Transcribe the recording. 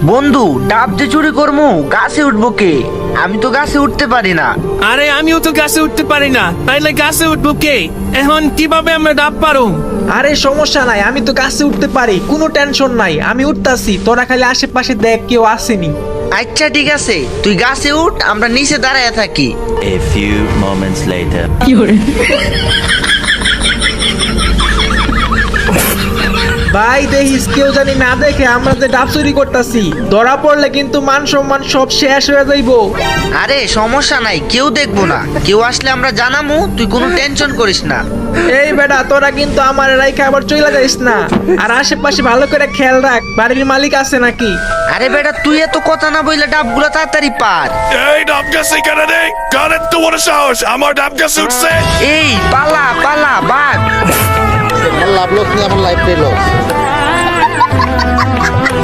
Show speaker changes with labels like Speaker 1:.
Speaker 1: বন্ধু, ডাব যে চুরি করমু, গাছে উঠবো কে? আমি তো গাছে উঠতে পারি না।
Speaker 2: আরে আমিও তো গাছে উঠতে পারি না, তাইলে গাছে উঠবো কে? এখন কিভাবে আমরা ডাব পারুম?
Speaker 3: আরে সমস্যা নাই, আমি তো গাছে উঠতে পারি, কোনো টেনশন নাই, আমি উঠতাছি। তোরা খালি আশেপাশে দেখ কেউ আসেনি।
Speaker 1: আচ্ছা ঠিক আছে, তুই গাছে উঠ, আমরা নিচে দাঁড়ায় থাকি।
Speaker 4: A few moments later.
Speaker 3: ভাই দেখিস কেউ জানি না দেখে আমরা যে ডাব চুরি করতাছি। ধরা পড়লে কিন্তু মান সম্মান সব শেষ হয়ে যাইবো।
Speaker 1: আরে সমস্যা নাই, কেউ দেখবো না। কেউ আসলে আমরা জানামু, তুই কোনো টেনশন করিস না।
Speaker 3: এই বেটা, তোরা কিন্তু আমার রাইখা আবার চইলা যাইস না। আর আশেপাশে ভালো করে খেয়াল রাখ, বাড়ির মালিক আছে নাকি।
Speaker 1: আরে বেটা, তুই এত কথা না বইলে ডাবগুলো তাড়াতাড়ি পার।
Speaker 5: এই ডাব গাছে কেন নেই? কারণ তো বড় সাহস, আমার ডাব গাছে উঠছে।
Speaker 1: এই পালা পালা বাঘ।
Speaker 6: লাভ লস নিয়ে আমার লাইফটাই লস।